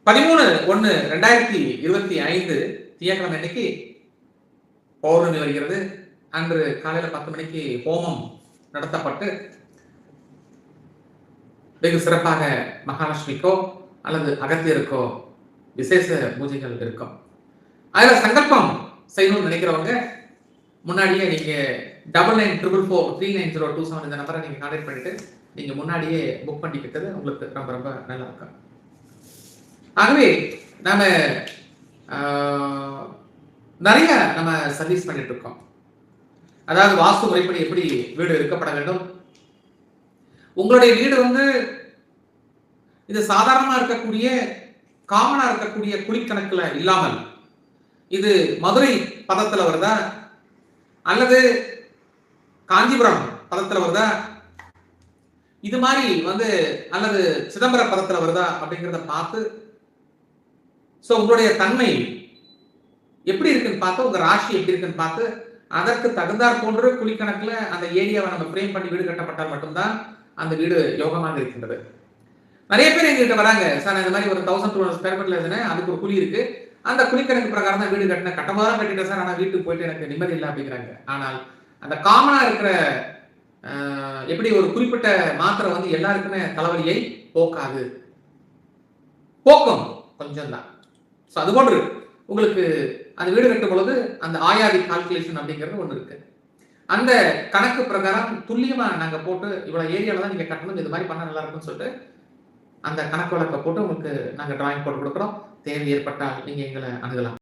13/1/2025 திங்கட்கிழமை அன்னைக்கு பௌர்ணமி வருகிறது. அன்று காலையில 10 மணிக்கு ஹோமம் நடத்தப்பட்டு வெகு சிறப்பாக மகாலட்சுமிக்கோ அல்லது அகத்தியருக்கோ விசேஷ பூஜைகள் இருக்கும். அதுல சங்கல்பம் செய்யணும்னு நினைக்கிறவங்க முன்னாடியே நீங்க 9944439027 இந்த நம்பரை நீங்க கான்டாக்ட் பண்ணிட்டு நீங்க முன்னாடியே புக் பண்ணிக்கிட்டது உங்களுக்கு ரொம்ப ரொம்ப நல்லா இருக்கும். ஆகவே நாம நிறைய நம்ம சர்வீஸ் பண்ணிட்டு இருக்கோம். அதாவது வாஸ்து முறைப்படி எப்படி வீடு இருக்கப்பட வேண்டும். உங்களுடைய வீடு இது சாதாரணமா இருக்கக்கூடிய காமனா இருக்கக்கூடிய குழிக்கணக்குல இல்லாமல் இது மதுரை பதத்துல வருதா அல்லது காஞ்சிபுரம் பதத்துல வருதா இது மாதிரி அல்லது சிதம்பரம் பதத்துல வருதா அப்படிங்கிறத பார்த்து உங்களுடைய தன்மை எப்படி இருக்குன்னு பார்த்து உங்க ராசி எப்படி இருக்குன்னு பார்த்து அதற்கு தகுந்தாற் போன்று குழிக்கணக்குல அந்த ஏரியாவை நம்ம ஃப்ரேம் பண்ணி வீடு கட்டப்பட்டால் மட்டும்தான் அந்த வீடு யோகமாக இருக்கின்றது. நிறைய பேர் எங்ககிட்ட வராங்க, சார் இந்த மாதிரி ஒரு 1200 ஸ்கொயர் ஃபீட்ல இருந்தேன், அதுக்கு ஒரு குழி இருக்கு, அந்த குழிக்கணக்கு பிரகாரம் தான் வீடு கட்டினேன், கட்டமாதான் கட்டிட்டேன் சார், ஆனா வீட்டுக்கு போயிட்டு எனக்கு நிம்மதி இல்லை அப்படிங்கிறாங்க. ஆனால் அந்த காமனா இருக்கிற எப்படி ஒரு குறிப்பிட்ட மாத்திரை எல்லாருக்குமே தலைவலியை போக்காது, போக்கும் கொஞ்சம் தான். அதுபோன்று உங்களுக்கு அந்த வீடு கட்டும் பொழுது அந்த ஆயாதி கால்குலேஷன் அப்படிங்கிறது ஒண்ணு இருக்கு. அந்த கணக்கு பிரகாரம் துல்லியமா நாங்க போட்டு இவ்வளவு ஏரியால தான் நீங்க கட்டணும், இது மாதிரி பண்ண நல்லா இருக்கும்னு சொல்லிட்டு அந்த கணக்கு வழக்க போட்டு உங்களுக்கு நாங்க டிராயிங் போட்டு கொடுக்குறோம். தேவை ஏற்பட்டால் நீங்க எங்களை அணுகலாம்.